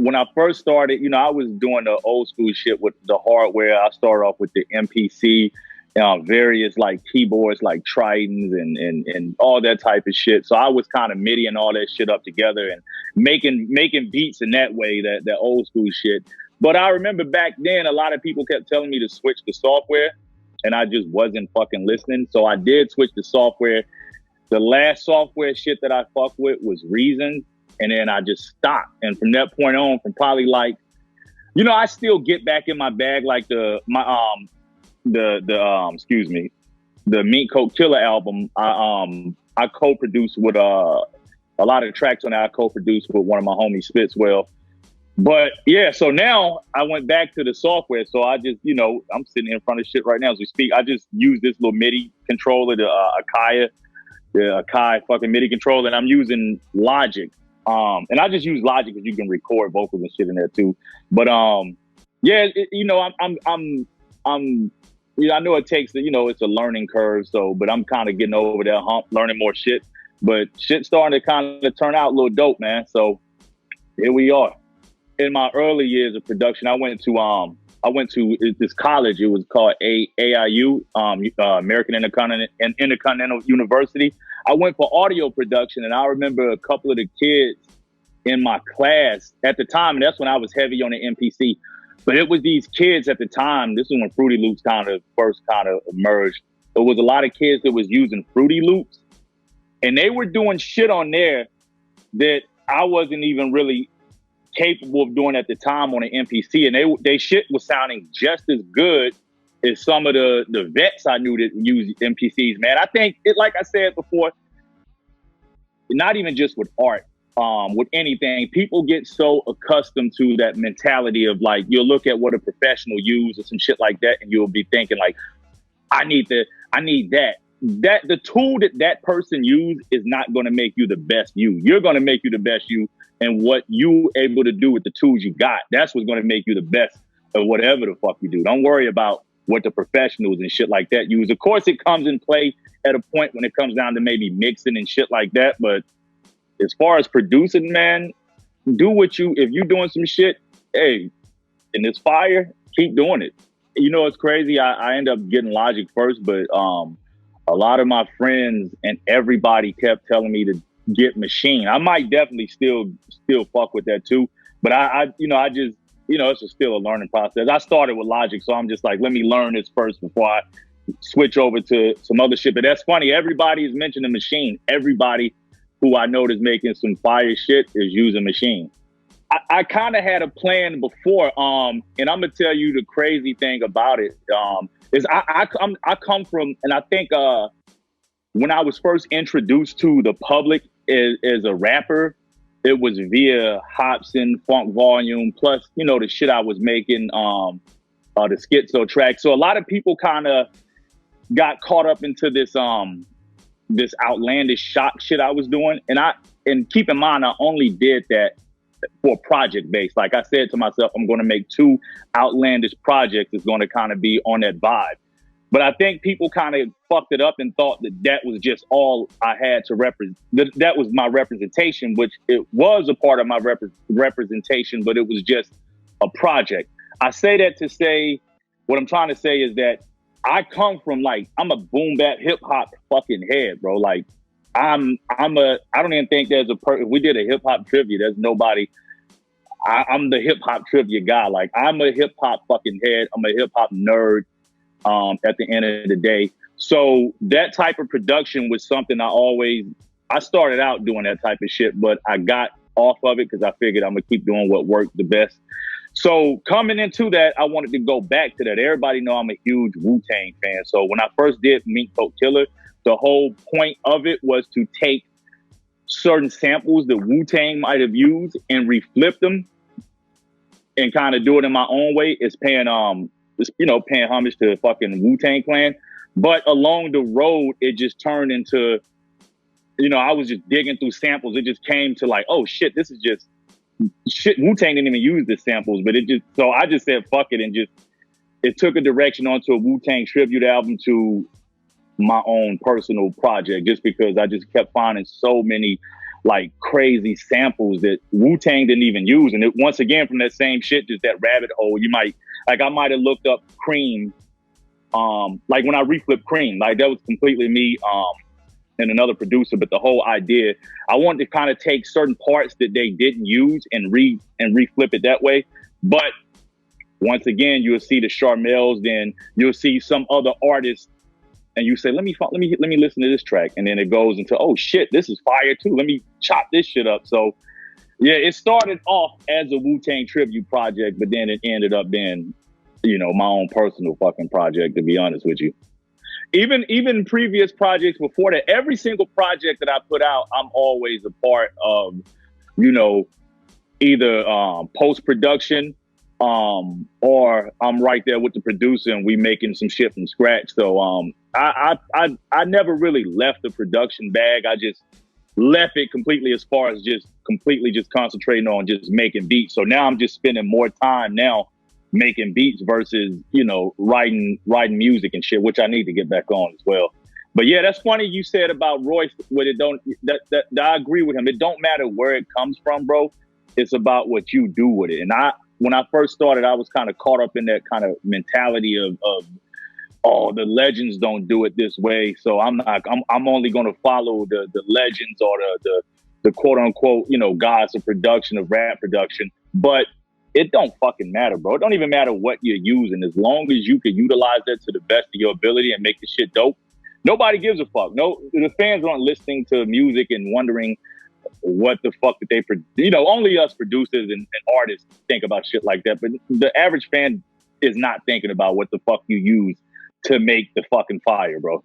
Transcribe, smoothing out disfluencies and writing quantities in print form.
when I first started, you know, I was doing the old school shit with the hardware. I started off with the MPC, various like keyboards like Tritons and all that type of shit. So I was kind of MIDI-ing all that shit up together and making beats in that way, that old school shit. But I remember back then, a lot of people kept telling me to switch the software, and I just wasn't fucking listening. So I did switch the software. The last software shit that I fucked with was Reason, and then I just stopped. And from that point on, from probably like, you know, I still get back in my bag like the Mink Coat Killa album. I co-produced with a lot of tracks on that. I co-produced with one of my homies, Spitzwell. But yeah, so now I went back to the software. So I just, you know, I'm sitting in front of shit right now as we speak. I just use this little MIDI controller, the Akai fucking MIDI controller, and I'm using Logic. And I just use Logic because you can record vocals and shit in there too. But yeah, you know, you know, I know it takes, you know, it's a learning curve. So, but I'm kind of getting over that hump, learning more shit. But shit's starting to kind of turn out a little dope, man. So here we are. In my early years of production, I went to this college. It was called AIU, American Intercontinental University. I went for audio production, and I remember a couple of the kids in my class at the time, and that's when I was heavy on the MPC. But it was these kids at the time. This is when Fruity Loops first emerged. There was a lot of kids that was using Fruity Loops, and they were doing shit on there that I wasn't even really capable of doing at the time on the MPC, and they shit was sounding just as good as some of the vets I knew that use MPCs, man. I think it, like I said before, not even just with art, with anything, people get so accustomed to that mentality of like, you'll look at what a professional use or some shit like that, and you'll be thinking like, I need that. That the tool that person used is not going to make you the best you. You're going to make you the best you, and what you able to do with the tools you got, that's what's going to make you the best of whatever the fuck you do. Don't worry about what the professionals and shit like that use. Of course, it comes in play at a point when it comes down to maybe mixing and shit like that. But as far as producing, man, if you doing some shit, hey, and it's fire, keep doing it. You know, it's crazy. I end up getting Logic first, but a lot of my friends and everybody kept telling me to get Machine. I might definitely still fuck with that too, but I just, you know, it's still a learning process. I started with Logic, so I'm just like, let me learn this first before I switch over to some other shit. But that's funny. Everybody is mentioning Machine. Everybody who I know is making some fire shit is using Machine. I kind of had a plan before, and I'm gonna tell you the crazy thing about it is I come from, and I think when I was first introduced to the public as a rapper, it was via Hobson, Funk Volume, plus, you know, the shit I was making, the Schizo track. So a lot of people kind of got caught up into this outlandish shock shit I was doing. And keep in mind, I only did that for project based. Like I said to myself, I'm going to make 2 outlandish projects that's going to kind of be on that vibe. But I think people kind of fucked it up and thought that was just all I had to represent. That was my representation, which it was a part of my representation, but it was just a project. I say that to say, what I'm trying to say is that I come from like, I'm a boom bap hip hop fucking head, bro. Like I don't even think there's if we did a hip hop trivia, there's nobody. I'm the hip hop trivia guy. Like I'm a hip hop fucking head. I'm a hip hop nerd. At the end of the day. So that type of production was something I started out doing that type of shit, but I got off of it because I figured I'm gonna keep doing what worked the best. So coming into that, I wanted to go back to that. Everybody know I'm a huge Wu-Tang fan. So when I first did Mink Coat Killa, the whole point of it was to take certain samples that Wu-Tang might have used and reflip them and kind of do it in my own way. It's paying homage to the fucking Wu-Tang Clan. But along the road, it just turned into, you know, I was just digging through samples. It just came to like, oh shit, this is just shit. Wu-Tang didn't even use the samples, but so I just said, fuck it. And it took a direction onto a Wu-Tang tribute album to my own personal project, just because I just kept finding so many like crazy samples that Wu-Tang didn't even use. And once again, from that same shit, just that rabbit hole, I might have looked up Cream, like when I reflipped Cream, like that was completely me and another producer. But the whole idea, I wanted to kind of take certain parts that they didn't use and reflip it that way. But once again, you'll see the Charmels, then you'll see some other artists, and you say, let me listen to this track, and then it goes into, oh shit, this is fire too. Let me chop this shit up. So yeah, it started off as a Wu-Tang tribute project, but then it ended up being, you know, my own personal fucking project, to be honest with you. Even previous projects before that, every single project that I put out, I'm always a part of, you know, either post-production, or I'm right there with the producer and we making some shit from scratch. So I never really left the production bag. I just left it completely, as far as just concentrating on just making beats. So now I'm just spending more time now making beats versus, you know, writing music and shit, which I need to get back on as well. But yeah, that's funny you said about Royce. That I agree with him. It don't matter where it comes from, bro. It's about what you do with it. And when I first started, I was kind of caught up in that kind of mentality of oh, the legends don't do it this way, so I'm only going to follow the legends or the quote unquote, you know, gods of production, of rap production. But it don't fucking matter, bro. It don't even matter what you're using, as long as you can utilize that to the best of your ability and make the shit dope. Nobody gives a fuck. No, the fans aren't listening to music and wondering what the fuck did they produce. You know, only us producers and artists think about shit like that. But the average fan is not thinking about what the fuck you use to make the fucking fire, bro.